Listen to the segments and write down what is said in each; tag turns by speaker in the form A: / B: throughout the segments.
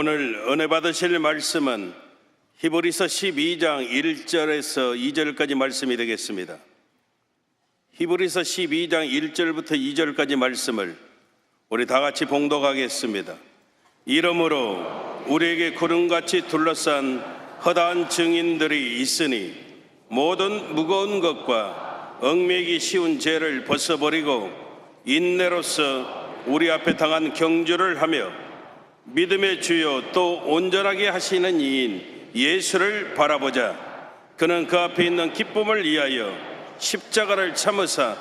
A: 오늘 은혜 받으실 말씀은 히브리서 12장 1절에서 2절까지 말씀이 되겠습니다. 히브리서 12장 1절부터 2절까지 말씀을 우리 다 같이 봉독하겠습니다. 이러므로 우리에게 구름같이 둘러싼 허다한 증인들이 있으니 모든 무거운 것과 얽매이기 쉬운 죄를 벗어버리고 인내로서 우리 앞에 당한 경주를 하며 믿음의 주요 또 온전하게 하시는 이인 예수를 바라보자. 그는 그 앞에 있는 기쁨을 위하여 십자가를 참으사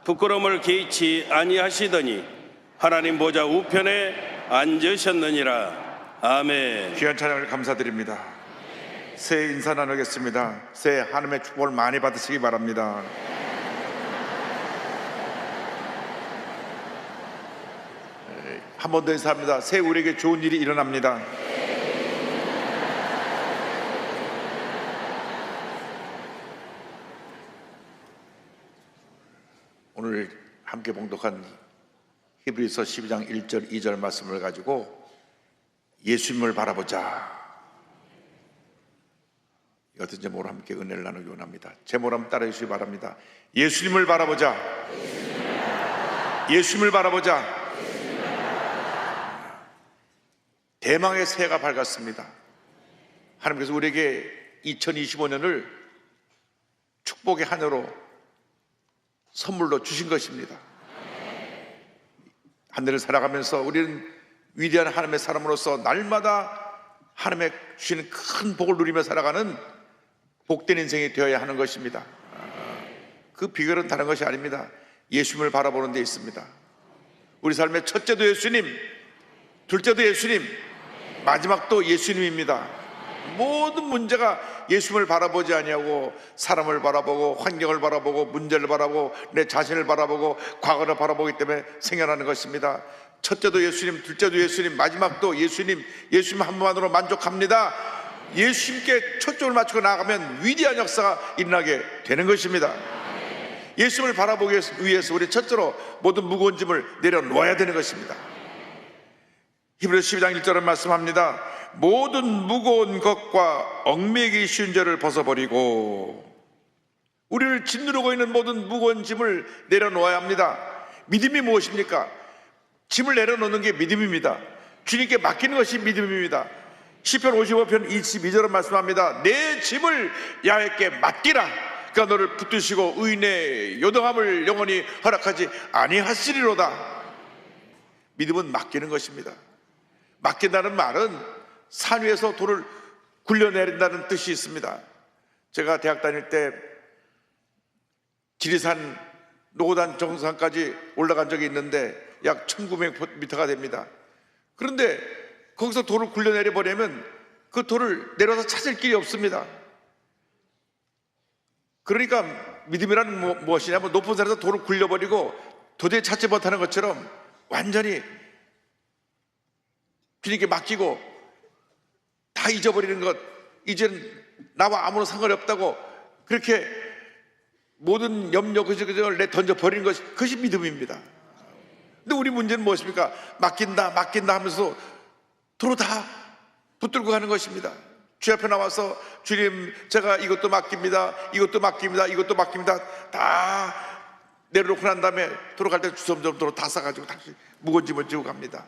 A: 부끄러움을 개의치 아니하시더니 하나님 보좌 우편에 앉으셨느니라. 아멘.
B: 귀한 찬양을 감사드립니다. 새해 인사 나누겠습니다. 새해 하나님의 축복을 많이 받으시기 바랍니다. 한 번 더 인사합니다. 새해 우리에게 좋은 일이 일어납니다. 오늘 함께 봉독한 히브리서 12장 1절 2절 말씀을 가지고 예수님을 바라보자, 이 같은 제목으로 함께 은혜를 나누기 원합니다. 제목을 한번 따라해 주시기 바랍니다. 예수님을 바라보자. 예수님을 바라보자. 대망의 새해가 밝았습니다. 하나님께서 우리에게 2025년을 축복의 한 해로 선물로 주신 것입니다. 한 해를 살아가면서 우리는 위대한 하나님의 사람으로서 날마다 하나님의 주시는 큰 복을 누리며 살아가는 복된 인생이 되어야 하는 것입니다. 그 비결은 다른 것이 아닙니다. 예수님을 바라보는 데 있습니다. 우리 삶의 첫째도 예수님, 둘째도 예수님, 마지막도 예수님입니다. 모든 문제가 예수님을 바라보지 아니하고 사람을 바라보고 환경을 바라보고 문제를 바라보고 내 자신을 바라보고 과거를 바라보기 때문에 생겨나는 것입니다. 첫째도 예수님, 둘째도 예수님, 마지막도 예수님, 예수님 한 분만으로 만족합니다. 예수님께 초점을 맞추고 나아가면 위대한 역사가 일어나게 되는 것입니다. 예수님을 바라보기 위해서 우리 첫째로 모든 무거운 짐을 내려놓아야 되는 것입니다. 히브리서 12장 1절은 말씀합니다. 모든 무거운 것과 얽매이기 쉬운 죄를 벗어버리고, 우리를 짓누르고 있는 모든 무거운 짐을 내려놓아야 합니다. 믿음이 무엇입니까? 짐을 내려놓는 게 믿음입니다. 주님께 맡기는 것이 믿음입니다. 시편 55편 22절은 말씀합니다. 내 짐을 야훼께 맡기라. 그가 너를 붙드시고 의인의 요동함을 영원히 허락하지 아니하시리로다. 믿음은 맡기는 것입니다. 맡긴다는 말은 산 위에서 돌을 굴려내린다는 뜻이 있습니다. 제가 대학 다닐 때 지리산 노고단 정상까지 올라간 적이 있는데 약 1900m가 됩니다. 그런데 거기서 돌을 굴려내려 버리면 그 돌을 내려서 찾을 길이 없습니다. 그러니까 믿음이란 무엇이냐면 높은 산에서 돌을 굴려버리고 도저히 찾지 못하는 것처럼 완전히 주님께 맡기고 다 잊어버리는 것, 이제는 나와 아무런 상관이 없다고 그렇게 모든 염려 그저를 내 던져버리는 것이, 그것이 믿음입니다. 근데 우리 문제는 무엇입니까? 맡긴다 하면서 도로 다 붙들고 가는 것입니다. 주 앞에 나와서 주님, 제가 이것도 맡깁니다, 이것도 맡깁니다, 이것도 맡깁니다 다 내려놓고 난 다음에 돌아갈 때 주섬주섬 도로 다 싸가지고 다시 무거운 짐을 지고 갑니다.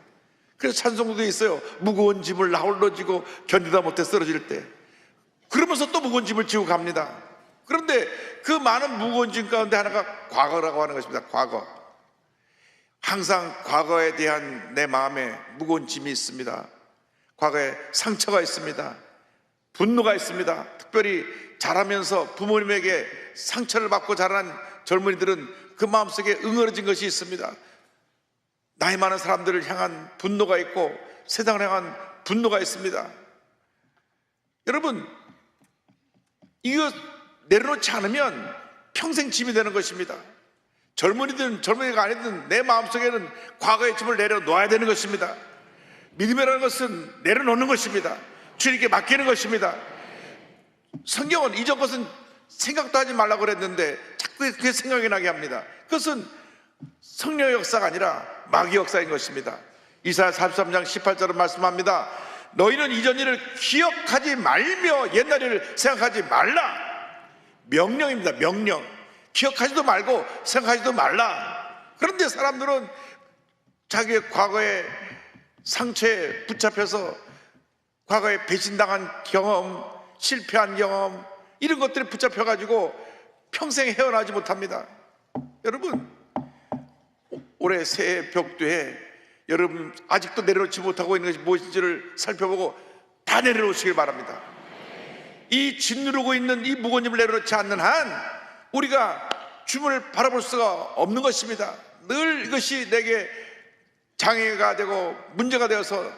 B: 그래서 찬송도 있어요. 무거운 짐을 나 홀로 지고 견디다 못해 쓰러질 때, 그러면서 또 무거운 짐을 지고 갑니다. 그런데 그 많은 무거운 짐 가운데 하나가 과거라고 하는 것입니다. 과거. 항상 과거에 대한 내 마음에 무거운 짐이 있습니다. 과거에 상처가 있습니다. 분노가 있습니다. 특별히 자라면서 부모님에게 상처를 받고 자란 젊은이들은 그 마음속에 응어러진 것이 있습니다. 나이 많은 사람들을 향한 분노가 있고 세상을 향한 분노가 있습니다. 여러분, 이거 내려놓지 않으면 평생 짐이 되는 것입니다. 젊은이든 젊은이가 아니든 내 마음속에는 과거의 짐을 내려놓아야 되는 것입니다. 믿음이라는 것은 내려놓는 것입니다. 주님께 맡기는 것입니다. 성경은 이전 것은 생각도 하지 말라고 그랬는데 자꾸 그게 생각이 나게 합니다. 그것은 성령의 역사가 아니라 마귀의 역사인 것입니다. 이사야 43장 18절은 말씀합니다. 너희는 이전 일을 기억하지 말며 옛날 일을 생각하지 말라. 명령입니다. 명령. 기억하지도 말고 생각하지도 말라. 그런데 사람들은 자기의 과거의 상처에 붙잡혀서 과거에 배신당한 경험, 실패한 경험, 이런 것들에 붙잡혀가지고 평생 헤어나지 못합니다. 여러분, 올해 새해 벽두에 여러분 아직도 내려놓지 못하고 있는 것이 무엇인지를 살펴보고 다 내려놓으시길 바랍니다. 이 짓누르고 있는 이 무거운 짐을 내려놓지 않는 한 우리가 주문을 바라볼 수가 없는 것입니다. 늘 이것이 내게 장애가 되고 문제가 되어서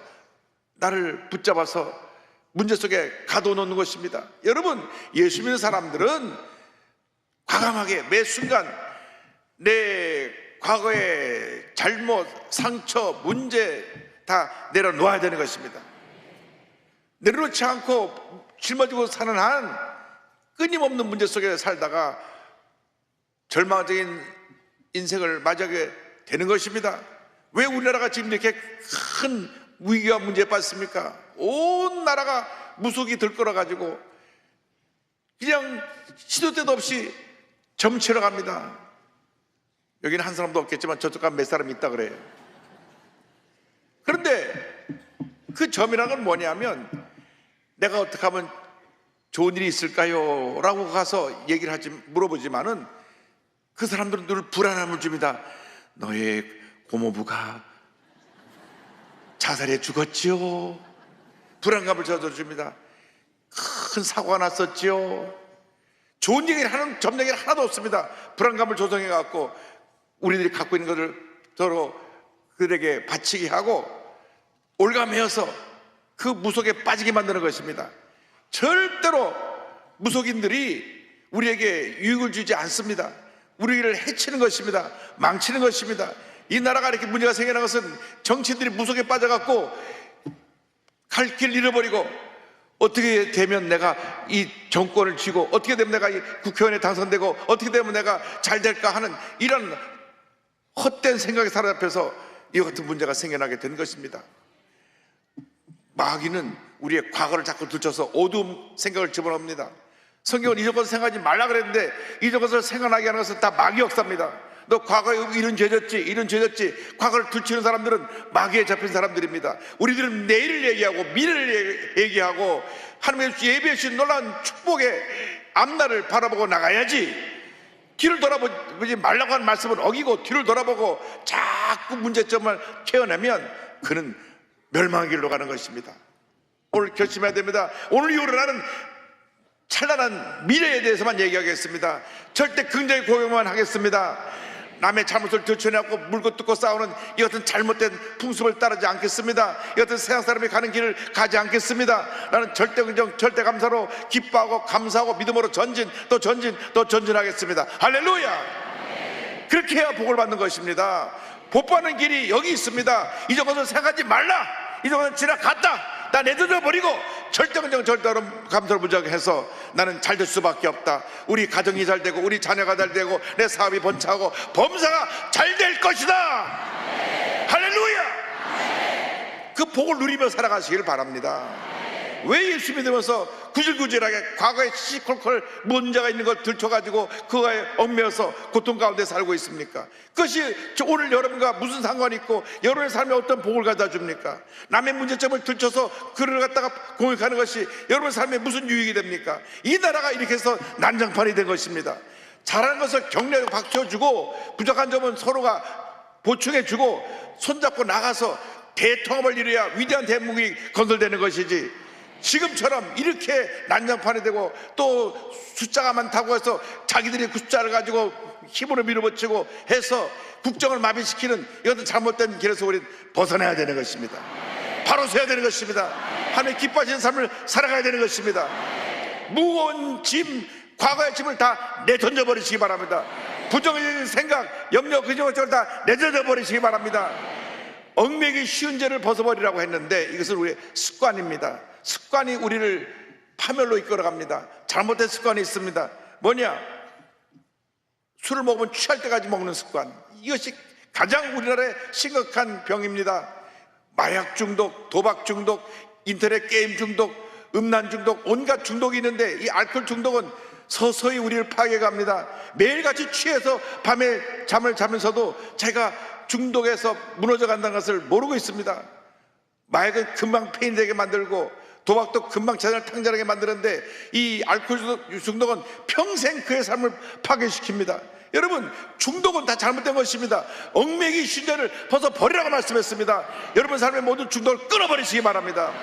B: 나를 붙잡아서 문제 속에 가둬놓는 것입니다. 여러분, 예수 믿는 사람들은 과감하게 매 순간 내 과거의 잘못, 상처, 문제 다 내려놓아야 되는 것입니다. 내려놓지 않고 짊어지고 사는 한 끊임없는 문제 속에 살다가 절망적인 인생을 맞이하게 되는 것입니다. 왜 우리나라가 지금 이렇게 큰 위기와 문제에 빠졌습니까? 온 나라가 무속이 들끓어가지고 그냥 시도 때도 없이 점치러 갑니다. 여기는 한 사람도 없겠지만 저쪽 가면 몇 사람이 있다 그래요. 그런데 그 점이라는 건 뭐냐면 내가 어떻게 하면 좋은 일이 있을까요? 라고 가서 얘기를 하지 물어보지만은 그 사람들은 늘 불안함을 줍니다. 너의 고모부가 자살해 죽었지요. 불안감을 줬습니다. 큰 사고가 났었지요. 좋은 얘기를 하는 점 얘기를 하나도 없습니다. 불안감을 조성해 갖고 우리들이 갖고 있는 것을 서로 그들에게 바치게 하고 올가매어서 그 무속에 빠지게 만드는 것입니다. 절대로 무속인들이 우리에게 유익을 주지 않습니다. 우리를 해치는 것입니다. 망치는 것입니다. 이 나라가 이렇게 문제가 생겨난 것은 정치인들이 무속에 빠져갖고 갈 길 잃어버리고 어떻게 되면 내가 이 정권을 쥐고 어떻게 되면 내가 이 국회의원에 당선되고 어떻게 되면 내가 잘 될까 하는 이런 헛된 생각에 사로잡혀서 이와 같은 문제가 생겨나게 된 것입니다. 마귀는 우리의 과거를 자꾸 들춰서 어두운 생각을 집어넣습니다. 성경은 이전 것을 생각하지 말라 그랬는데 이전 것을 생각나게 하는 것은 다 마귀 역사입니다. 너 과거에 이런 죄졌지 이런 죄졌지. 과거를 들추는 사람들은 마귀에 잡힌 사람들입니다. 우리들은 내일을 얘기하고 미래를 얘기하고 하나님의 예비해 주신 놀라운 축복의 앞날을 바라보고 나가야지. 뒤를 돌아보지 말라고 하는 말씀을 어기고 뒤를 돌아보고 자꾸 문제점을 캐어내면 그는 멸망의 길로 가는 것입니다. 오늘 결심해야 됩니다. 오늘 이후로 나는 찬란한 미래에 대해서만 얘기하겠습니다. 절대 긍정의 고백만 하겠습니다. 남의 잘못을 들춰내고 물고 뜯고 싸우는 이 같은 잘못된 풍습을 따르지 않겠습니다. 이 같은 세상 사람이 가는 길을 가지 않겠습니다. 나는 절대 긍정, 절대 감사로 기뻐하고 감사하고 믿음으로 전진 또 전진 또 전진하겠습니다. 할렐루야. 그렇게 해야 복을 받는 것입니다. 복 받는 길이 여기 있습니다. 이전 것을 생각하지 말라. 이전 것은 지나갔다. 다 내던져 버리고 절대 긍정 절대로 감사를 무작해서 나는 잘 될 수밖에 없다. 우리 가정이 잘 되고 우리 자녀가 잘 되고 내 사업이 번창하고 범사가 잘 될 것이다. 할렐루야. 그 복을 누리며 살아가시길 바랍니다. 왜 예수 믿으면서 구질구질하게 과거에 시시콜콜 문제가 있는 걸 들춰가지고 그거에 얽매여서 고통 가운데 살고 있습니까? 그것이 오늘 여러분과 무슨 상관이 있고 여러분의 삶에 어떤 복을 가져다 줍니까? 남의 문제점을 들춰서 그를 갖다가 공격하는 것이 여러분의 삶에 무슨 유익이 됩니까? 이 나라가 이렇게 해서 난장판이 된 것입니다. 잘하는 것을 격려하고 박수해주고 부족한 점은 서로가 보충해주고 손잡고 나가서 대통합을 이루어야 위대한 대국이 건설되는 것이지, 지금처럼 이렇게 난장판이 되고 또 숫자가 많다고 해서 자기들이 그 숫자를 가지고 힘으로 밀어붙이고 해서 국정을 마비시키는 이것은 잘못된 길에서 우리는 벗어나야 되는 것입니다. 바로 서야 되는 것입니다. 하나님 기뻐하시는 삶을 살아가야 되는 것입니다. 무거운 짐, 과거의 짐을 다 내던져 버리시기 바랍니다. 부정적인 생각, 염려, 그저것저것 다 내던져 버리시기 바랍니다. 얽매기 쉬운 죄를 벗어버리라고 했는데 이것은 우리의 습관입니다. 습관이 우리를 파멸로 이끌어갑니다. 잘못된 습관이 있습니다. 뭐냐? 술을 먹으면 취할 때까지 먹는 습관. 이것이 가장 우리나라의 심각한 병입니다. 마약 중독, 도박 중독, 인터넷 게임 중독, 음란 중독, 온갖 중독이 있는데 이 알코올 중독은 서서히 우리를 파괴해갑니다. 매일같이 취해서 밤에 잠을 자면서도 자기가 중독에서 무너져 간다는 것을 모르고 있습니다. 마약은 금방 폐인되게 만들고 도박도 금방 재산을 탕진하게 만드는데 이 알코올 중독은 평생 그의 삶을 파괴시킵니다. 여러분, 중독은 다 잘못된 것입니다. 얽매기 신전을 벗어 버리라고 말씀했습니다. 여러분 삶의 모든 중독을 끊어버리시기 바랍니다.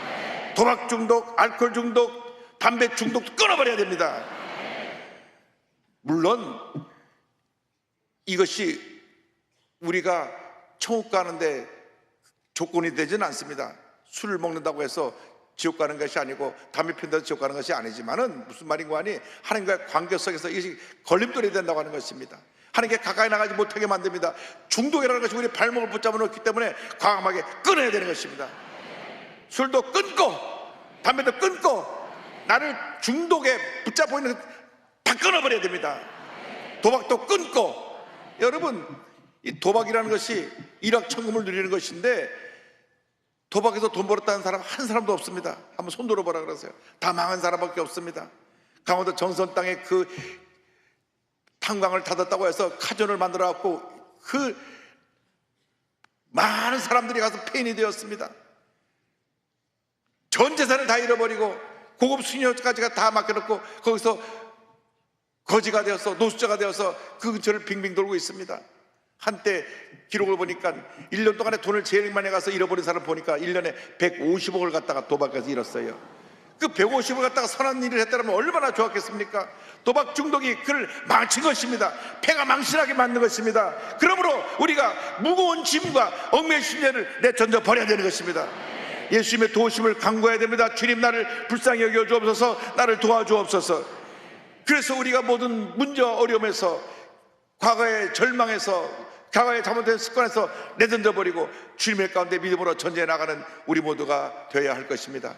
B: 도박 중독, 알코올 중독, 담배 중독도 끊어버려야 됩니다. 물론 이것이 우리가 천국 가는데 조건이 되지는 않습니다. 술을 먹는다고 해서 지옥 가는 것이 아니고 담배 피운다고 지옥 가는 것이 아니지만은 무슨 말인가 하니 하나님과의 관계 속에서 이것이 걸림돌이 된다고 하는 것입니다. 하나님께 가까이 나가지 못하게 만듭니다. 중독이라는 것이 우리 발목을 붙잡아 놓기 때문에 과감하게 끊어야 되는 것입니다. 술도 끊고 담배도 끊고 나를 중독에 붙잡고 있는 다 끊어버려야 됩니다. 도박도 끊고. 여러분, 이 도박이라는 것이 일확천금을 누리는 것인데 도박에서 돈 벌었다는 사람 한 사람도 없습니다. 한번 손 들어보라 그러세요. 다 망한 사람밖에 없습니다. 강원도 정선 땅에 그 탄광을 닫았다고 해서 카전을 만들어 갖고 그 많은 사람들이 가서 폐인이 되었습니다. 전 재산을 다 잃어버리고 고급 수녀까지가 다 맡겨놓고 거기서 거지가 되어서 노숙자가 되어서 그 근처를 빙빙 돌고 있습니다. 한때 기록을 보니까 1년 동안에 돈을 제일 많이 가서 잃어버린 사람 보니까 1년에 150억을 갖다가 도박해서 잃었어요. 그 150억을 갖다가 선한 일을 했다면 얼마나 좋았겠습니까? 도박 중독이 그를 망친 것입니다. 폐가 망신하게 만든 것입니다. 그러므로 우리가 무거운 짐과 얽매인 신뢰를 내던져 버려야 되는 것입니다. 예수님의 도우심을 간구해야 됩니다. 주님, 나를 불쌍히 여겨 주옵소서, 나를 도와주옵소서. 그래서 우리가 모든 문제와 어려움에서 과거의 절망에서 과거의 잘못된 습관에서 내던져 버리고 주님의 가운데 믿음으로 전제해 나가는 우리 모두가 되어야 할 것입니다.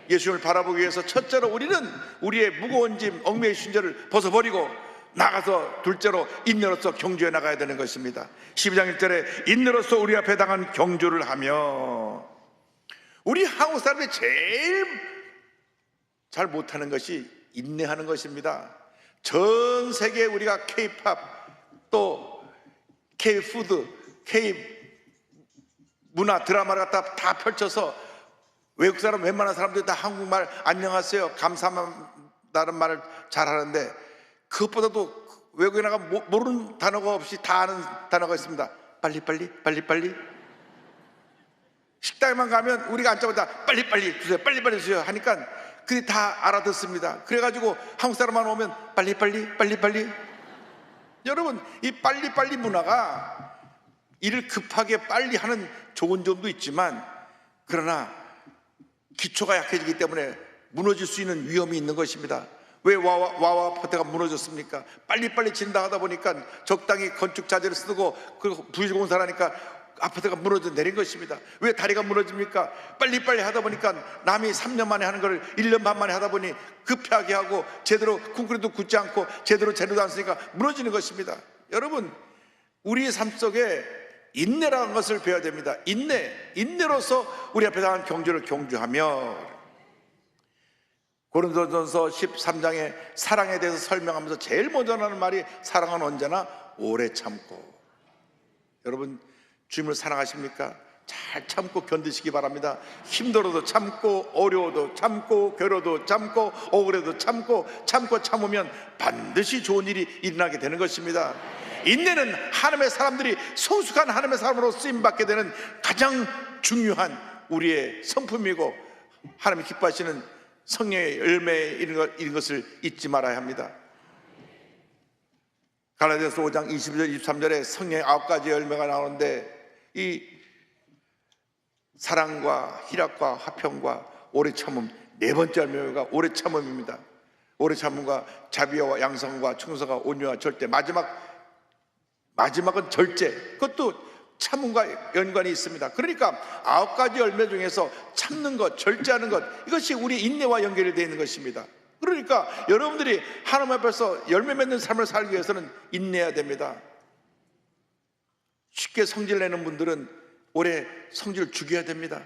B: 예수님을 바라보기 위해서 첫째로 우리는 우리의 무거운 짐, 얽매인 신전을 벗어버리고 나가서 둘째로 인내로서 경주해 나가야 되는 것입니다. 12장 1절에 인내로서 우리 앞에 당한 경주를 하며. 우리 한국 사람들이 제일 잘 못하는 것이 인내하는 것입니다. 전 세계에 우리가 K-팝 또 K-푸드, K-문화 드라마를 갖다 다 펼쳐서 외국 사람 웬만한 사람들이 다 한국말 안녕하세요, 감사합니다라는 말을 잘하는데 그것보다도 외국에 나가 모르는 단어가 없이 다 아는 단어가 있습니다. 빨리빨리, 빨리빨리. 식당에만 가면 우리가 앉자마자 빨리빨리 주세요, 빨리빨리 주세요 하니까 그들이 다 알아듣습니다. 그래가지고 한국 사람만 오면 빨리빨리, 빨리빨리. 여러분, 이 빨리빨리 문화가 일을 급하게 빨리 하는 좋은 점도 있지만 그러나 기초가 약해지기 때문에 무너질 수 있는 위험이 있는 것입니다. 왜 와와 아파트가 무너졌습니까? 빨리빨리 진다 하다 보니까 적당히 건축 자재를 쓰고 그 부실공사를 하니까 아파트가 무너져 내린 것입니다. 왜 다리가 무너집니까? 빨리빨리 하다 보니까 남이 3년 만에 하는 걸 1년 반 만에 하다 보니 급하게 하고 제대로 콘크리트도 굳지 않고 제대로 재료도 안 쓰니까 무너지는 것입니다. 여러분, 우리의 삶 속에 인내라는 것을 배워야 됩니다. 인내로서 우리 앞에 당한 경주를 경주하며. 고린도전서 13장에 사랑에 대해서 설명하면서 제일 먼저 하는 말이 사랑은 언제나 오래 참고. 여러분, 주님을 사랑하십니까? 잘 참고 견디시기 바랍니다. 힘들어도 참고, 어려워도 참고, 괴로워도 참고, 억울해도 참으면 반드시 좋은 일이 일어나게 되는 것입니다. 인내는 하나님의 사람들이 성숙한 하나님의 사람으로 쓰임받게 되는 가장 중요한 우리의 성품이고 하나님이 기뻐하시는 성령의 열매에 이런 것을 잊지 말아야 합니다. 갈라디아서 5장 22절 23절에 성령의 9가지 열매가 나오는데 이 사랑과 희락과 화평과 오래 참음, 네 번째 열매가 오래 참음입니다. 오래 참음과 자비와 양성과 충성과 온유와 절제, 마지막은 절제. 그것도 참음과 연관이 있습니다. 그러니까 9가지 열매 중에서 참는 것, 절제하는 것, 이것이 우리 인내와 연결이 되어 있는 것입니다. 그러니까 여러분들이 하나님 앞에서 열매 맺는 삶을 살기 위해서는 인내해야 됩니다. 쉽게 성질 내는 분들은 오래 성질을 죽여야 됩니다.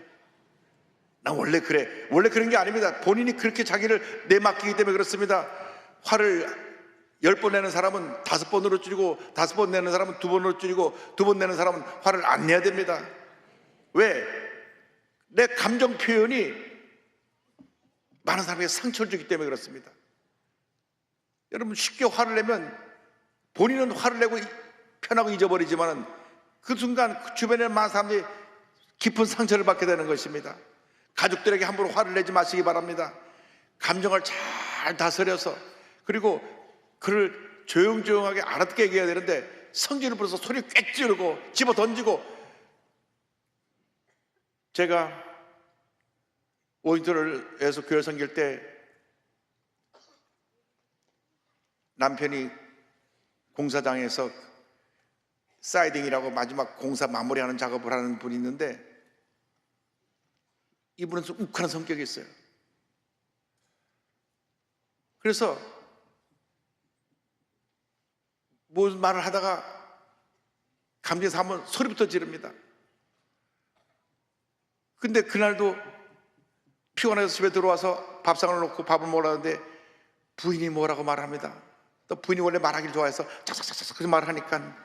B: 나 원래 그래. 원래 그런 게 아닙니다. 본인이 그렇게 자기를 내맡기기 때문에 그렇습니다. 화를 10번 내는 사람은 5번으로 줄이고, 5번 내는 사람은 2번으로 줄이고, 2번 내는 사람은 화를 안 내야 됩니다. 왜? 내 감정 표현이 많은 사람에게 상처를 주기 때문에 그렇습니다. 여러분, 쉽게 화를 내면 본인은 화를 내고 편하고 잊어버리지만 그 순간 그 주변에 많은 사람들이 깊은 상처를 받게 되는 것입니다. 가족들에게 함부로 화를 내지 마시기 바랍니다. 감정을 잘 다스려서, 그리고 그를 조용조용하게 알아듣게 얘기해야 되는데 성질을 부려서 소리 꽥 지르고 집어 던지고. 제가 오인터에서 교회 섬길 때 남편이 공사장에서 사이딩이라고 마지막 공사 마무리하는 작업을 하는 분이 있는데, 이분은 좀 욱하는 성격이 있어요. 그래서 무슨 말을 하다가 감정에서 한번 소리부터 지릅니다. 근데 그날도 피곤해서 집에 들어와서 밥상을 놓고 밥을 먹으려는데 부인이 뭐라고 말합니다. 또 부인이 원래 말하기를 좋아해서 짝짝짝짝 그 말을 하니까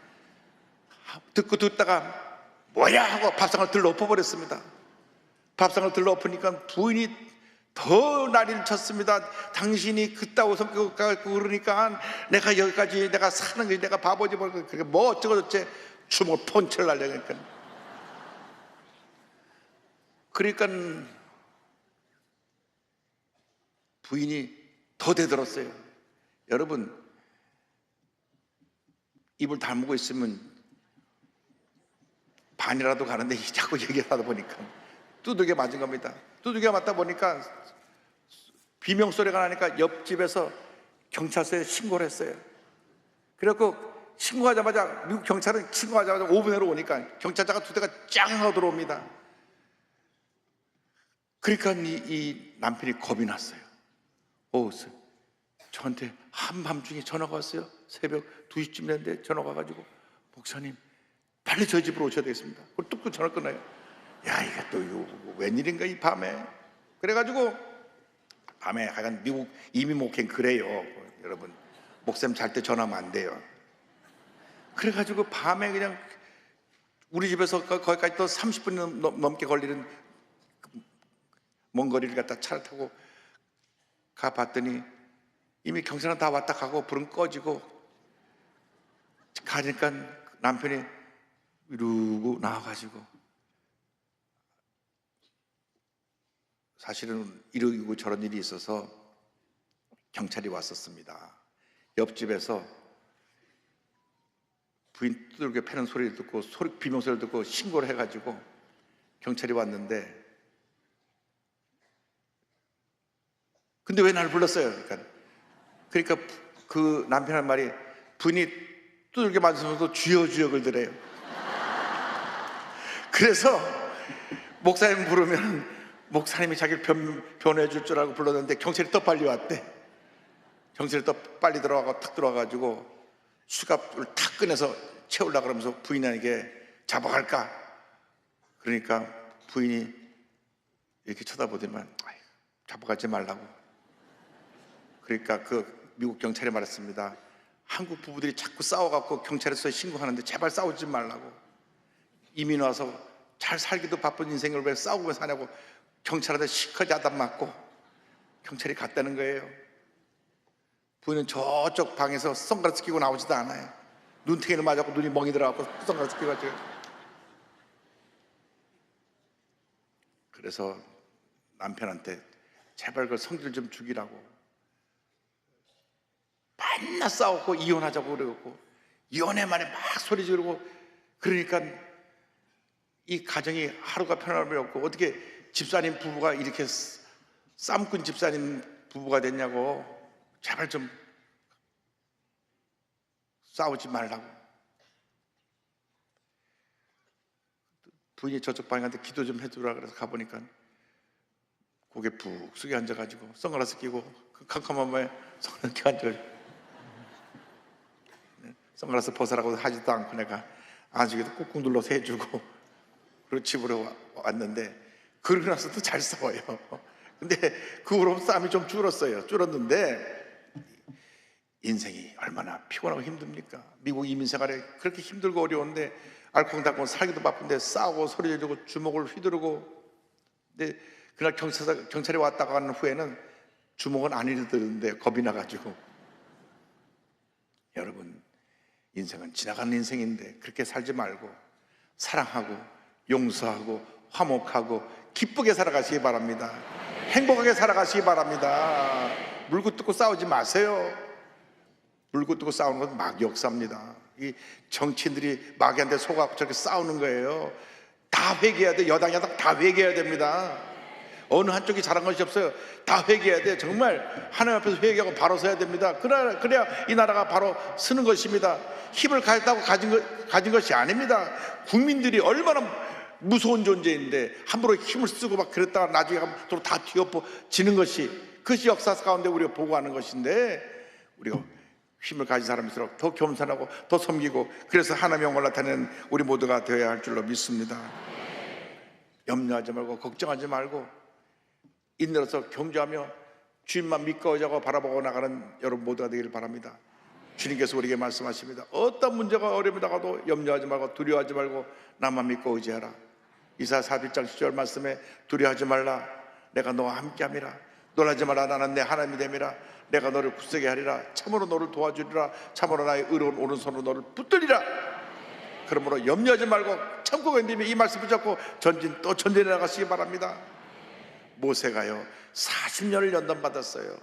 B: 듣다가 뭐야 하고 밥상을 들러 엎어버렸습니다. 밥상을 들러 엎으니까 부인이 더 난리를 쳤습니다. 당신이 그따위 성격 갖고 그러니까 내가 여기까지 내가 사는 게 내가 바보지 그게 뭐 어쩌고저쩌 주먹을 펀치를 날려니까. 그러니까 부인이 더 대들었어요. 여러분, 입을 다물고 있으면 반이라도 가는데 자꾸 얘기를 하다 보니까 두들겨 맞은 겁니다. 두들겨 맞다 보니까 비명소리가 나니까 옆집에서 경찰서에 신고를 했어요. 그래갖고 신고하자마자, 미국 경찰은 신고하자마자 5분 내로 오니까 경찰차가 2대가 짱 하고 들어옵니다. 그러니까 이 남편이 겁이 났어요. 저한테 한밤중에 전화가 왔어요. 새벽 2시쯤 됐는데 전화가 와가지고, 목사님 빨리 저희 집으로 오셔야 되겠습니다. 그걸 뚝뚝 전화 끊어요. 야, 이게 또 이거 웬일인가 이 밤에. 그래가지고 밤에 하여간 미국 이민 목회는 그래요. 여러분, 목사님 잘 때 전화하면 안 돼요. 그래가지고 밤에 그냥 우리 집에서 거기까지 또 30분 넘게 걸리는 먼 거리를 갖다 차를 타고 가봤더니 이미 경찰은 다 왔다 가고 불은 꺼지고, 가니까 남편이 이러고 나와가지고, 사실은 이러고 저런 일이 있어서 경찰이 왔었습니다. 옆집에서 부인 두들겨 패는 소리를 듣고 비명소리를 듣고 신고를 해가지고 경찰이 왔는데, 근데 왜 나를 불렀어요? 그러니까 그 남편의 말이, 부인이 두들겨 맞으면서도 주여 주여 그러더래요. 그래서 목사님 부르면 목사님이 자기를 변호해 줄 줄 알고 불렀는데 경찰이 더 빨리 왔대. 경찰이 더 빨리 들어가고 탁 들어와가지고 수갑을 탁 꺼내서 채우려고 그러면서 부인에게 잡아갈까? 그러니까 부인이 이렇게 쳐다보더니만 잡아가지 말라고. 그러니까 그 미국 경찰이 말했습니다. 한국 부부들이 자꾸 싸워갖고 경찰에서 신고하는데 제발 싸우지 말라고. 이민 와서 잘 살기도 바쁜 인생을 왜 싸우고 사냐고 경찰한테 시커지 아담 맞고 경찰이 갔다는 거예요. 부인은 저쪽 방에서 선글라스 끼고 나오지도 않아요. 눈탱이를 맞았고 눈이 멍이 들어가고 선글라스 끼고 가지고. 그래서 남편한테 제발 그 성질 좀 죽이라고 맨날 싸우고 이혼하자고 그러고, 이혼해 말에 막 소리 지르고, 그러니까 이 가정이 하루가 편안함이 없고, 어떻게 집사님 부부가 이렇게 쌈꾼 집사님 부부가 됐냐고. 제발 좀 싸우지 말라고. 부인이 저쪽 방에 갔는데 기도 좀 해주라 그래서 가보니까 고개 푹 숙여 앉아가지고 선글라스 끼고 그 캄캄한 밤에 선글라스 앉아, 선글라스 벗으라고 하지도 않고 내가 안쪽에도 꾹꾹 눌러서 해주고, 그리고 집으로 왔는데, 그러고 나서도 잘 싸워요. 근데 그 후로 싸움이 좀 줄었는데 인생이 얼마나 피곤하고 힘듭니까? 미국 이민생활에 그렇게 힘들고 어려운데 알콩달콩 살기도 바쁜데 싸우고 소리 지르고 주먹을 휘두르고. 근데 그날 경찰이 왔다가 가는 후에는 주먹은 안 휘두르는데 겁이 나가지고. 여러분, 인생은 지나가는 인생인데 그렇게 살지 말고 사랑하고 용서하고 화목하고 기쁘게 살아가시기 바랍니다. 행복하게 살아가시기 바랍니다. 물고 뜯고 싸우지 마세요. 물고 뜯고 싸우는 건 막 역사입니다. 이 정치인들이 마귀한테 속아서 저렇게 싸우는 거예요. 다 회개해야 돼. 여당 다 회개해야 됩니다. 어느 한쪽이 잘한 것이 없어요. 다 회개해야 돼. 정말 하나님 앞에서 회개하고 바로 서야 됩니다. 그래야 이 나라가 바로 서는 것입니다. 힘을 가졌다고 가진 것이 아닙니다. 국민들이 얼마나 무서운 존재인데 함부로 힘을 쓰고 막 그랬다가 나중에 또 다 뒤엎어지는 그것이 역사 가운데 우리가 보고하는 것인데, 우리가 힘을 가진 사람일수록 더 겸손하고 더 섬기고, 그래서 하나님의 영광을 나타내는 우리 모두가 되어야 할 줄로 믿습니다. 염려하지 말고 걱정하지 말고 인내로서 경주하며 주님만 믿고 의지하고 바라보고 나가는 여러분 모두가 되기를 바랍니다. 주님께서 우리에게 말씀하십니다. 어떤 문제가 어려움이 다가도 염려하지 말고 두려워하지 말고 나만 믿고 의지하라. 이사야 41장 10절 말씀에 두려워하지 말라, 내가 너와 함께함이라. 놀라지 말라, 나는 내 하나님이 됨이라. 내가 너를 굳세게 하리라. 참으로 너를 도와주리라. 참으로 나의 의로운 오른손으로 너를 붙들리라. 그러므로 염려하지 말고 참고 견디며 이 말씀 붙잡고 전진해 나가시기 바랍니다. 모세가요 40년을 연단받았어요.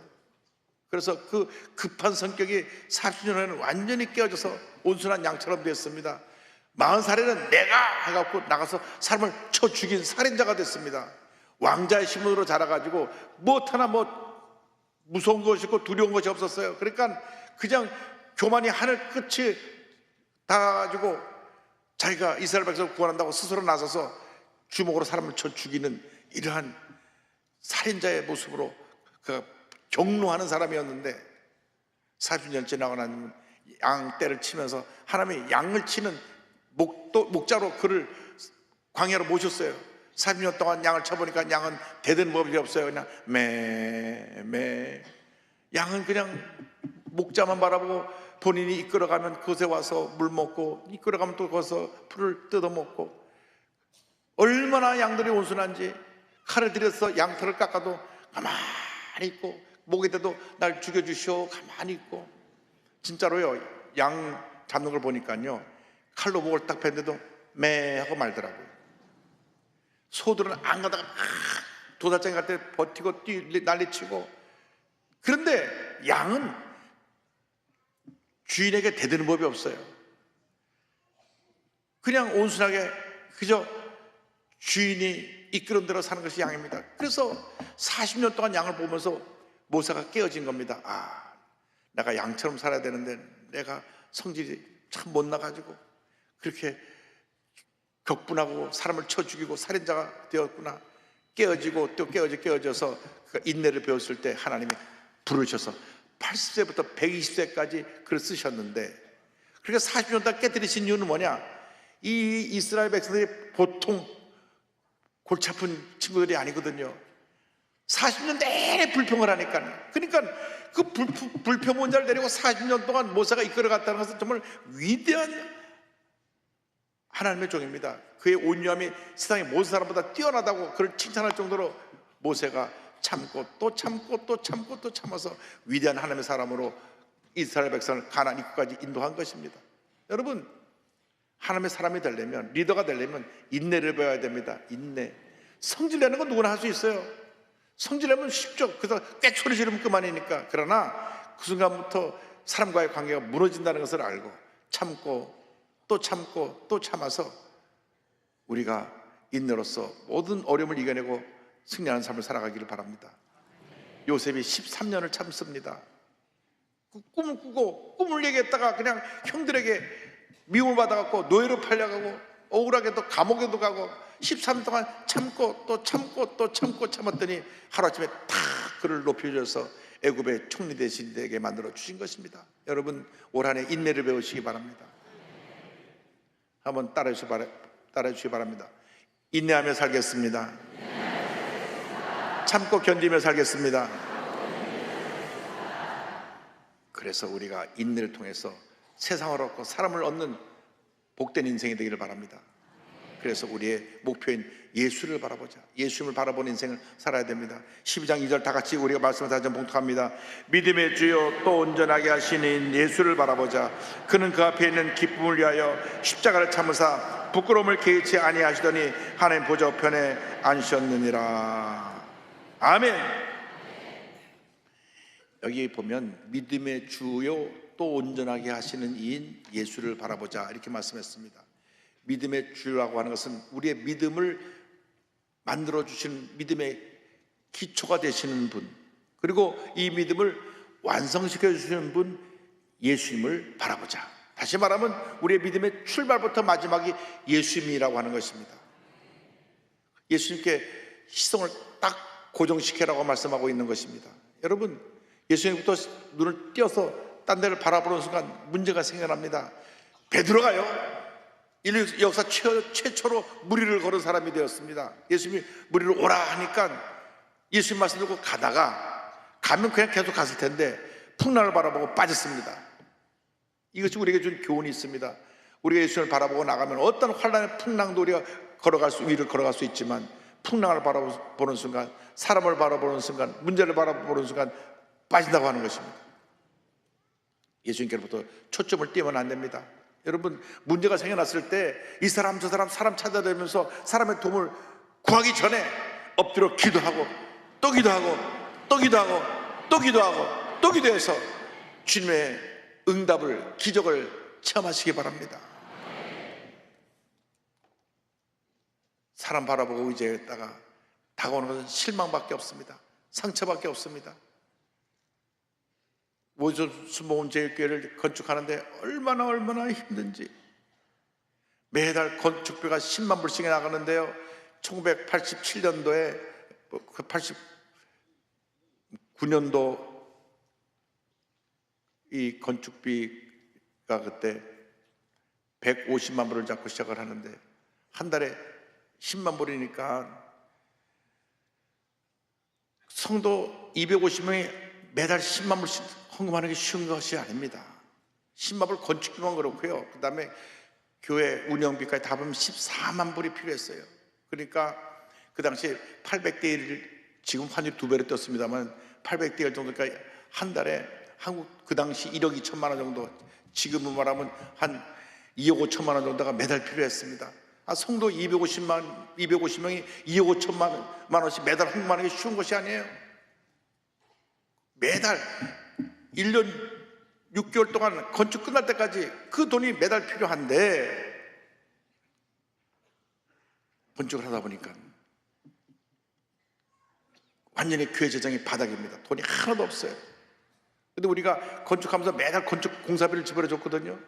B: 그래서 그 급한 성격이 40년에는 완전히 깨어져서 온순한 양처럼 되었습니다. 40살에는 내가 해갖고 나가서 사람을 쳐 죽인 살인자가 됐습니다. 왕자의 신분으로 자라가지고 하나 무서운 것이 있고 두려운 것이 없었어요. 그러니까 그냥 교만이 하늘 끝이 닿아가지고 자기가 이스라엘 백성을 구원한다고 스스로 나서서 주먹으로 사람을 쳐 죽이는 이러한 살인자의 모습으로 경로하는 사람이었는데, 40년째 나고 나면 양떼를 치면서 하나님이 양을 치는 목자로 그를 광야로 모셨어요. 40년 동안 양을 쳐보니까 양은 대드는 법이 없어요. 그냥 매. 양은 그냥 목자만 바라보고 본인이 이끌어가면 그곳에 와서 물 먹고, 이끌어가면 또 거기서 풀을 뜯어먹고. 얼마나 양들이 온순한지, 칼을 들여서 양털을 깎아도 가만히 있고, 목에대도 날 죽여주시오 가만히 있고. 진짜로요, 양 잡는 걸 보니까요 칼로 목을 딱 뱉는데도 매 하고 말더라고요. 소들은 안 가다가 막 도살장에 갈 때 버티고 난리치고. 그런데 양은 주인에게 대드는 법이 없어요. 그냥 온순하게 그저 주인이 이끄는 대로 사는 것이 양입니다. 그래서 40년 동안 양을 보면서 모세가 깨어진 겁니다. 내가 양처럼 살아야 되는데 내가 성질이 참 못나가지고 그렇게 격분하고 사람을 쳐 죽이고 살인자가 되었구나. 깨어지고 또 깨어져서 그 인내를 배웠을 때 하나님이 부르셔서 80세부터 120세까지 글을 쓰셨는데, 그러니까 40년 동안 깨뜨리신 이유는 뭐냐? 이 이스라엘 백성들이 보통 골치 아픈 친구들이 아니거든요. 40년 내내 불평을 하니까. 그러니까 그 불평 자를 데리고 40년 동안 모세가 이끌어갔다는 것은 정말 위대한 하나님의 종입니다. 그의 온유함이 세상의 모든 사람보다 뛰어나다고 그를 칭찬할 정도로 모세가 참고 또 참고 또 참고 또 참아서 위대한 하나님의 사람으로 이스라엘 백성을 가나안 입구까지 인도한 것입니다. 여러분, 하나님의 사람이 되려면, 리더가 되려면 인내를 배워야 됩니다. 인내. 성질내는 건 누구나 할 수 있어요. 성질내면 쉽죠. 그래서 꽥소리 지르면 그만이니까. 그러나 그 순간부터 사람과의 관계가 무너진다는 것을 알고 참고 또 참고 또 참아서 우리가 인내로서 모든 어려움을 이겨내고 승리하는 삶을 살아가기를 바랍니다. 요셉이 13년을 참습니다. 꿈을 꾸고 꿈을 얘기했다가 그냥 형들에게 미움을 받아갖고 노예로 팔려가고 억울하게 또 감옥에도 가고 13년 동안 참고 또 참고 또 참고 참았더니 하루아침에 탁 그를 높여줘서 애굽의 총리 되시게 만들어 주신 것입니다. 여러분, 올 한 해 인내를 배우시기 바랍니다. 한번 따라해 주시기 바랍니다. 인내하며 살겠습니다. 참고 견디며 살겠습니다. 그래서 우리가 인내를 통해서 세상을 얻고 사람을 얻는 복된 인생이 되기를 바랍니다. 그래서 우리의 목표인 예수를 바라보자. 예수님을 바라보는 인생을 살아야 됩니다. 12장 2절 다 같이 우리가 말씀을 다시 한번 봉독합니다. 믿음의 주요 또 온전하게 하시는 예수를 바라보자. 그는 그 앞에 있는 기쁨을 위하여 십자가를 참으사 부끄러움을 개의치 아니하시더니 하나님 보좌 우편에 앉으셨느니라. 아멘. 여기 보면 믿음의 주요 또 온전하게 하시는 이인 예수를 바라보자 이렇게 말씀했습니다. 믿음의 주라고 하는 것은 우리의 믿음을 만들어주시는 믿음의 기초가 되시는 분, 그리고 이 믿음을 완성시켜 주시는 분 예수님을 바라보자. 다시 말하면 우리의 믿음의 출발부터 마지막이 예수님이라고 하는 것입니다. 예수님께 시선을 딱 고정시키라고 말씀하고 있는 것입니다. 여러분, 예수님부터 눈을 띄어서 딴 데를 바라보는 순간 문제가 생겨납니다. 베드로가요 인류 역사 최초로 무리를 걸은 사람이 되었습니다. 예수님이 무리를 오라 하니까 예수님 말씀 듣고 가면 그냥 계속 갔을 텐데 풍랑을 바라보고 빠졌습니다. 이것이 우리에게 준 교훈이 있습니다. 우리가 예수님을 바라보고 나가면 어떤 환란의 풍랑도 우리가 위를 걸어갈 수 있지만 풍랑을 바라보는 순간, 사람을 바라보는 순간, 문제를 바라보는 순간 빠진다고 하는 것입니다. 예수님께로부터 초점을 띄우면 안 됩니다. 여러분, 문제가 생겨났을 때 이 사람 저 사람 찾아다니면서 사람의 도움을 구하기 전에 엎드려 기도하고 또 기도하고 또 기도하고 또 기도하고 또 기도해서 주님의 응답을, 기적을 체험하시기 바랍니다. 사람 바라보고 의지했다가 다가오는 것은 실망밖에 없습니다. 상처밖에 없습니다. 모조수 모은 제일교회를 건축하는데 얼마나 힘든지, 매달 건축비가 10만 불씩이 나가는데요, 1987년도에 89년도 이 건축비가 그때 150만 불을 잡고 시작을 하는데 한 달에 10만 불이니까 성도 250명이 매달 10만 불씩 헌금하는 게 쉬운 것이 아닙니다. 10만 불 건축비만 그렇고요, 그 다음에 교회 운영비까지 다 보면 14만 불이 필요했어요. 그러니까 그 당시에 800대 1, 지금 환율이 2배로 떴습니다만 800대 1 정도니까 한 달에 한국 그 당시 1억 2천만 원 정도, 지금은 말하면 한 2억 5천만 원 정도가 매달 필요했습니다. 성도 250명이 2억 5천만 원씩 매달 헌금하는 게 쉬운 것이 아니에요. 매달 1년 6개월 동안 건축 끝날 때까지 그 돈이 매달 필요한데, 건축을 하다 보니까 완전히 교회 재정이 바닥입니다. 돈이 하나도 없어요. 근데 우리가 건축하면서 매달 건축 공사비를 지불해 줬거든요.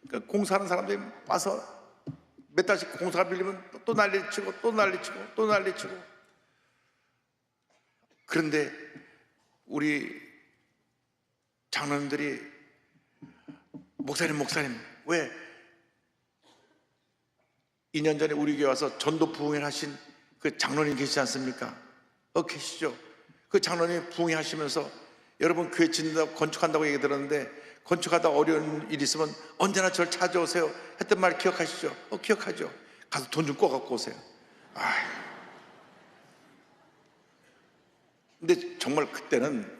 B: 그러니까 공사하는 사람들이 와서 몇 달씩 공사가 빌리면 또 난리치고 또 난리치고 또 난리치고. 그런데 우리 장로님들이 목사님 왜 2년 전에 우리 교회 와서 전도 부흥회 하신 그 장로님 계시지 않습니까? 계시죠. 그 장로님 부흥회 하시면서 여러분 교회 짓는다고 건축한다고 얘기 들었는데, 건축하다 어려운 일 있으면 언제나 저를 찾아오세요 했던 말 기억하시죠? 기억하죠. 가서 돈 좀 꿔 갖고 오세요. 근데 정말 그때는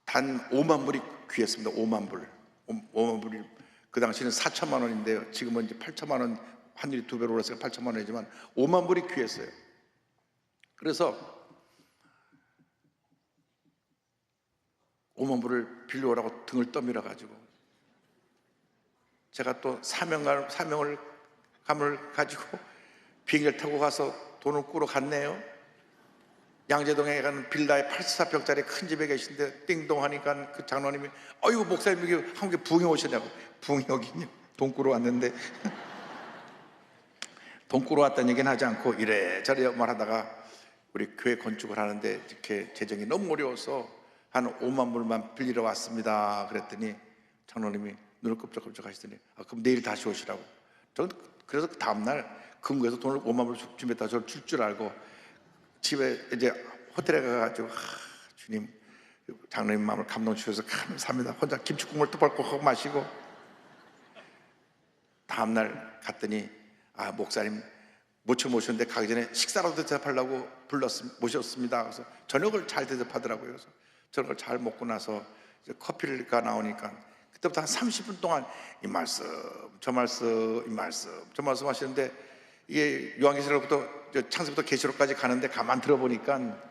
B: 단 5만 불이 귀했습니다. 5만 불. 5만 불이 그 당시는 4천만 원인데요, 지금은 이제 8천만 원, 환율이 2배로 올랐으니까 8천만 원이지만 5만 불이 귀했어요. 그래서 5만 불을 빌려오라고 등을 떠밀어 가지고 제가 또 사명을 감을 가지고 비행기를 타고 가서 돈을 꾸러 갔네요. 양재동에 가는 빌라에 84평짜리 큰 집에 계신데 띵동 하니까 그 장로님이 어이구 목사님 여기 한국에 부흥회 오셨냐고. 부흥회 여기요? 돈 꾸러 왔는데 돈 꾸러 왔다는 얘기는 하지 않고 이래저래 말하다가 우리 교회 건축을 하는데 이렇게 재정이 너무 어려워서 한 5만 불만 빌리러 왔습니다 그랬더니 장로님이 눈을 끔찍끔찍 하시더니 그럼 내일 다시 오시라고. 저는 그래서 그 다음날 금고에서 돈을 5만 불 준비했다 저를 줄 알고 집에 이제 호텔에 가가지고 주님 장로님 마음을 감동 주셔서 감사합니다. 혼자 김치국물 또벌컥 마시고 다음날 갔더니 목사님 모셨는데 가기 전에 식사라도 대접하려고 모셨습니다. 그래서 저녁을 잘 대접하더라고요. 그래서 저녁을 잘 먹고 나서 이제 커피가 나오니까 그때부터 한 30분 동안 이 말씀 저 말씀 이 말씀 저 말씀 하시는데 이게 요한계시록부터 창세부터 계시록까지 가는데 가만 들어보니까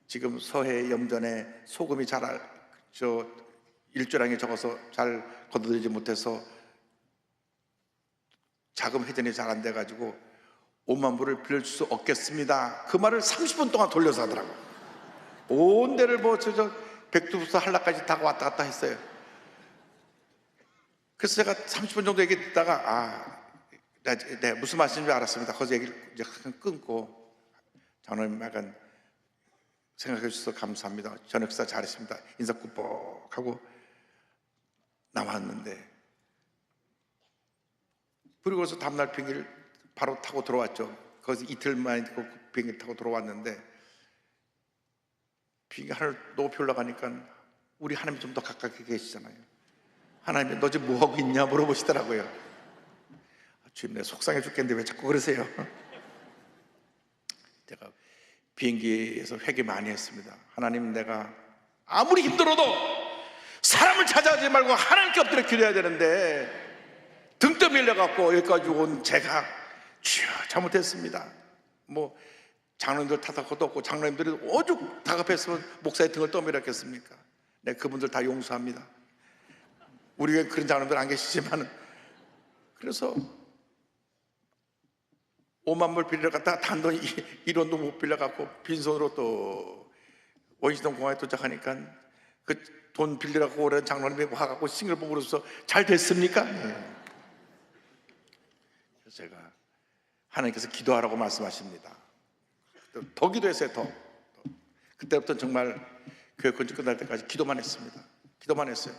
B: 지금 서해 염전에 소금이 저 일조량이 적어서 잘 걷어들이지 못해서 자금 회전이 잘 안 돼가지고 5만 불을 빌려줄 수 없겠습니다. 그 말을 30분 동안 돌려서 하더라고. 온 데를 저 백두부터 한라까지 다 왔다 갔다 했어요. 그래서 제가 30분 정도 얘기 듣다가 네, 무슨 말씀인지 알았습니다. 거기서 얘기를 이제 끊고 장로님 약간 생각해 주셔서 감사합니다. 저녁 식사 잘했습니다. 인사 꾸벅 하고 나왔는데 그리고서 다음날 비행기를 바로 타고 들어왔죠. 거기서 이틀 만에 비행기 타고 들어왔는데 비행기 하늘 높이 올라가니까 우리 하나님이 좀 더 가깝게 계시잖아요. 하나님이 너 지금 뭐하고 있냐 물어보시더라고요. 주님 내가 속상해 죽겠는데 왜 자꾸 그러세요? 제가 비행기에서 회개 많이 했습니다. 하나님 내가 아무리 힘들어도 사람을 찾아가지 말고 하나님께 엎드려 기도해야 되는데 등떠 밀려갖고 여기까지 온 제가 주여 잘못했습니다. 뭐 장로님들 탓할 것도 없고 장로님들이 오죽 다급했으면 목사의 등을 떠밀었겠습니까? 네, 그분들 다 용서합니다. 우리 교회 그런 장로님들 안 계시지만 그래서 5만 불 빌려 갔다가 단돈 1원도 못 빌려갖고 빈손으로 또 원시동 공항에 도착하니까 그 돈 빌려갖고 오랜 장로님이 와갖고 싱글벙글해서 잘 됐습니까? 네. 그래서 제가 하나님께서 기도하라고 말씀하십니다. 더 기도했어요. 더. 그때부터 정말 교회 건축 끝날 때까지 기도만 했습니다. 기도만 했어요.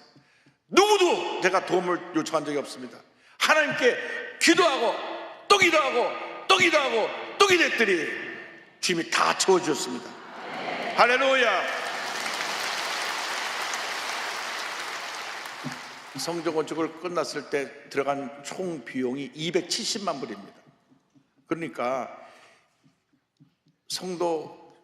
B: 누구도 제가 도움을 요청한 적이 없습니다. 하나님께 기도하고 또 기도하고 또 기도하고 또 기도했더니 주님이 다 채워주셨습니다. 할렐루야. 성전 건축을 끝났을 때 들어간 총 비용이 270만 불입니다. 그러니까 성도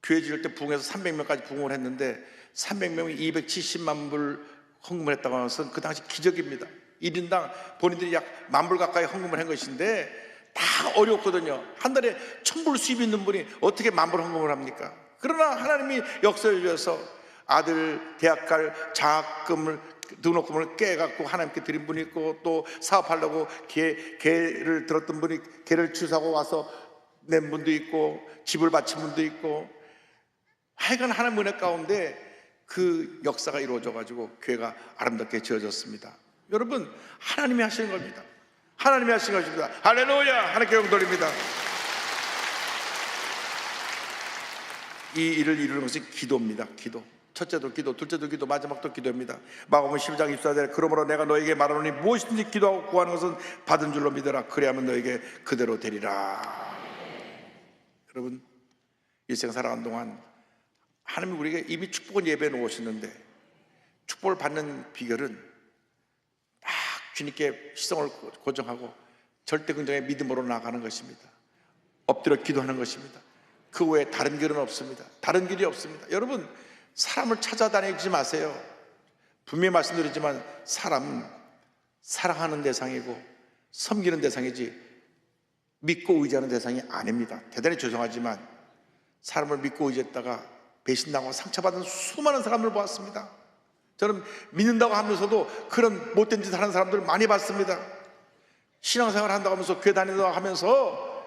B: 교회 지을 때 부흥해서 300명까지 부흥을 했는데 300명이 270만 불 헌금을 했다고 하는 것은 그 당시 기적입니다. 1인당 본인들이 약 10,000불 가까이 헌금을 한 것인데 다 어렵거든요. 한 달에 1,000불 수입 있는 분이 어떻게 10,000불 헌금을 합니까? 그러나 하나님이 역사해 주셔서 아들 대학 갈 장학금을 등록금을 깨갖고 하나님께 드린 분이 있고 또 사업하려고 개를 들었던 분이 개를 취사하고 와서 낸 분도 있고 집을 바친 분도 있고 하여간 하나님 은혜 가운데 그 역사가 이루어져 가지고 교회가 아름답게 지어졌습니다. 여러분 하나님이 하시는 겁니다. 하나님이 하신 것입니다. 할렐루야. 하나님께 영광 돌립니다. 이 일을 이루는 것이 기도입니다. 기도. 첫째도 기도, 둘째도 기도, 마지막도 기도입니다. 마가복음 12장 24절에 그러므로 내가 너에게 말하노니 무엇이든지 기도하고 구하는 것은 받은 줄로 믿어라. 그래야만 너에게 그대로 되리라. 여러분 일생 살아가는 동안 하나님이 우리에게 이미 축복은 예배해 놓으셨는데 축복을 받는 비결은 딱 주님께 시성을 고정하고 절대 긍정의 믿음으로 나아가는 것입니다. 엎드려 기도하는 것입니다. 그 외에 다른 길은 없습니다. 다른 길이 없습니다. 여러분 사람을 찾아다니지 마세요. 분명히 말씀드리지만 사람은 사랑하는 대상이고 섬기는 대상이지 믿고 의지하는 대상이 아닙니다. 대단히 죄송하지만 사람을 믿고 의지했다가 배신당하고 상처받은 수많은 사람을 보았습니다. 저는 믿는다고 하면서도 그런 못된 짓을 하는 사람들을 많이 봤습니다. 신앙생활 한다고 하면서 교회 다닌다고 하면서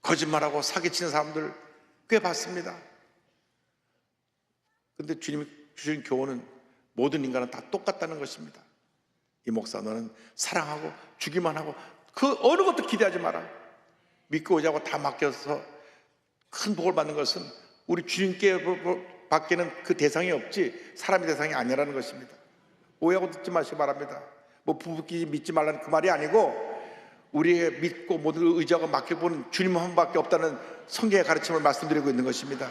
B: 거짓말하고 사기치는 사람들 꽤 봤습니다. 그런데 주님이 주신 교훈은 모든 인간은 다 똑같다는 것입니다. 이 목사 너는 사랑하고 주기만 하고 그 어느 것도 기대하지 마라. 믿고 의지하고 다 맡겨서 큰 복을 받는 것은 우리 주님께 밖에는 그 대상이 없지 사람의 대상이 아니라는 것입니다. 오해하고 듣지 마시기 바랍니다. 뭐 부부끼리 믿지 말라는 그 말이 아니고 우리의 믿고 모든 의지하고 맡겨보는 주님 한 분밖에 없다는 성경의 가르침을 말씀드리고 있는 것입니다.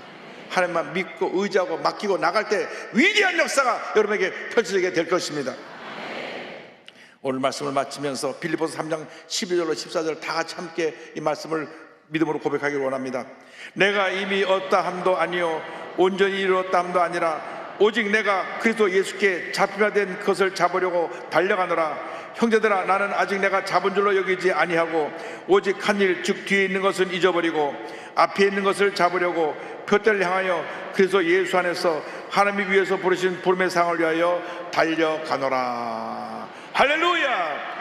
B: 하나님만 믿고 의지하고 맡기고 나갈 때 위대한 역사가 여러분에게 펼쳐지게 될 것입니다. 오늘 말씀을 마치면서 빌립보서 3장 12절로 14절 다 같이 함께 이 말씀을 믿음으로 고백하기를 원합니다. 내가 이미 얻다 함도 아니요 온전히 이루었다 함도 아니라 오직 내가 그리스도 예수께 잡히마 된 것을 잡으려고 달려가노라. 형제들아, 나는 아직 내가 잡은 줄로 여기지 아니하고 오직 한 일, 즉 뒤에 있는 것은 잊어버리고 앞에 있는 것을 잡으려고 표대를 향하여 그리스도 예수 안에서 하나님이 위에서 부르신 부름의 상을 위하여 달려가노라. 할렐루야.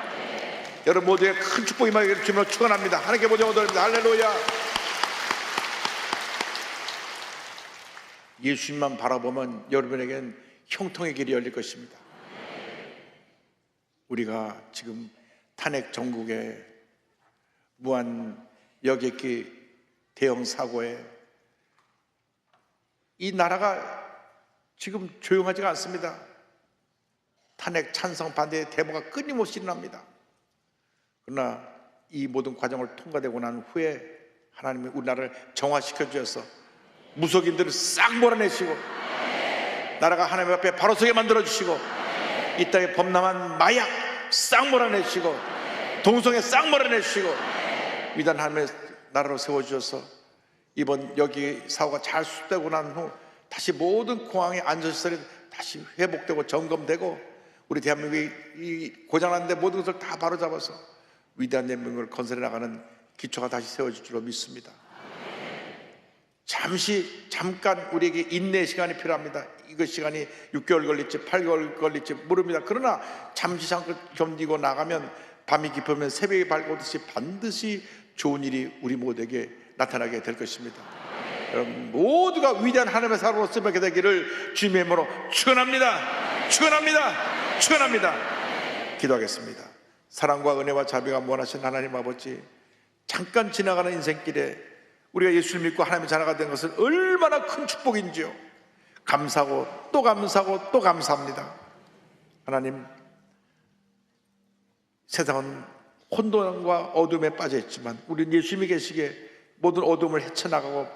B: 여러분 모두의 큰 축복이 임하기를 주님으로 축원합니다. 하나님께 모든 얻어드립니다. 할렐루야. 예수님만 바라보면 여러분에겐 형통의 길이 열릴 것입니다. 우리가 지금 탄핵 전국에 무한 여객기 대형 사고에 이 나라가 지금 조용하지가 않습니다. 탄핵 찬성 반대의 데모가 끊임없이 일어납니다. 그러나 이 모든 과정을 통과되고 난 후에 하나님이 우리나라를 정화시켜 주셔서 무속인들을 싹 몰아내시고 나라가 하나님 앞에 바로 서게 만들어 주시고 이 땅에 범람한 마약 싹 몰아내시고 동성애 싹 몰아내시고 위대한 하나님의 나라로 세워주셔서 이번 여기 사고가 잘 수습되고 난 후 다시 모든 공항의 안전시설이 다시 회복되고 점검되고 우리 대한민국이 이 고장난 데 모든 것을 다 바로잡아서 위대한 대한민국을 건설해 나가는 기초가 다시 세워질 줄로 믿습니다. 잠깐 우리에게 인내의 시간이 필요합니다. 이거 시간이 6개월 걸릴지 8개월 걸릴지 모릅니다. 그러나 잠시 잠깐 견디고 나가면 밤이 깊으면 새벽이 밝고듯이 반드시 좋은 일이 우리 모두에게 나타나게 될 것입니다. 여러분 모두가 위대한 하나님의 사람으로 쓰임받게 되기를 주님의 이름으로 축원합니다. 축원합니다. 축원합니다. 기도하겠습니다. 사랑과 은혜와 자비가 무한하신 하나님 아버지, 잠깐 지나가는 인생길에 우리가 예수를 믿고 하나님의 자녀가 된 것은 얼마나 큰 축복인지요. 감사하고 또 감사하고 또 감사합니다. 하나님, 세상은 혼돈과 어둠에 빠져 있지만 우리는 예수님이 계시기에 모든 어둠을 헤쳐나가고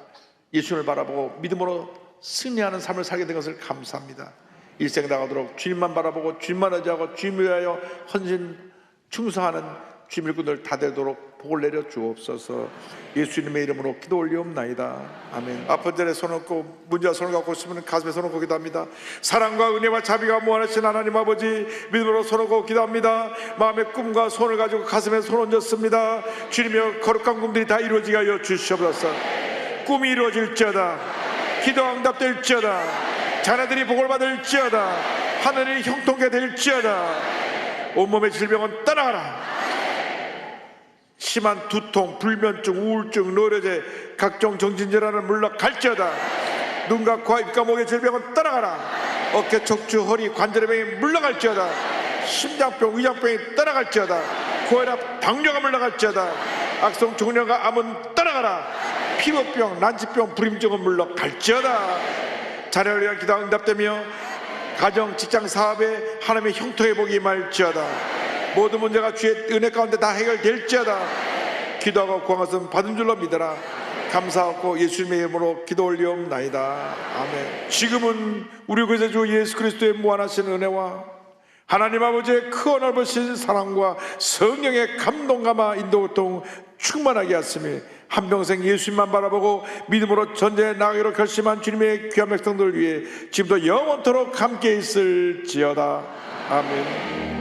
B: 예수님을 바라보고 믿음으로 승리하는 삶을 살게 된 것을 감사합니다. 일생 나가도록 주님만 바라보고 주님만 의지하고 주님을 위하여 헌신 충성하는 주님 일꾼들 다 되도록 복을 내려 주옵소서. 예수님의 이름으로 기도 올리옵나이다. 아멘. 아픈 자리에 손을 얹고 문제와 손을 갖고 있으면 가슴에 손을 얹고 기도합니다. 사랑과 은혜와 자비가 무한하신 하나님 아버지, 믿음으로 손을 얹고 기도합니다. 마음의 꿈과 손을 가지고 가슴에 손 얹었습니다. 주님의 거룩한 꿈들이 다 이루어지게 하여 주시옵소서. 꿈이 이루어질지어다, 기도가 응답될지어다, 자녀들이 복을 받을지어다, 하늘이 형통케 될지어다. 온몸의 질병은 떠나가라. 심한 두통, 불면증, 우울증, 노려제, 각종 정신질환은 물러갈지어다. 눈과 코, 입과 목의 질병은 떠나가라. 어깨, 척추, 허리, 관절의 병이 물러갈지어다. 심장병, 위장병이 떠나갈지어다. 고혈압, 당뇨가 물러갈지어다. 악성 종양과 암은 떠나가라. 피부병, 난치병, 불임증은 물러갈지어다. 자녀를 위한 기도가 응답되며 가정, 직장, 사업에 하나님의 형통의 복이 임할지어다. 모든 문제가 주의 은혜 가운데 다 해결될지어다. 기도하고 구한 받은 줄로 믿어라. 감사하고 예수님의 이름으로 기도 올리옵나이다. 아멘. 지금은 우리 구세주 예수 그리스도의 무한하신 은혜와 하나님 아버지의 크고 넓으신 사랑과 성령의 감동감화 인도고통 충만하게 하시며 한평생 예수님만 바라보고 믿음으로 전쟁에 나가기로 결심한 주님의 귀한 백성들을 위해 지금도 영원토록 함께 있을지어다. 아멘.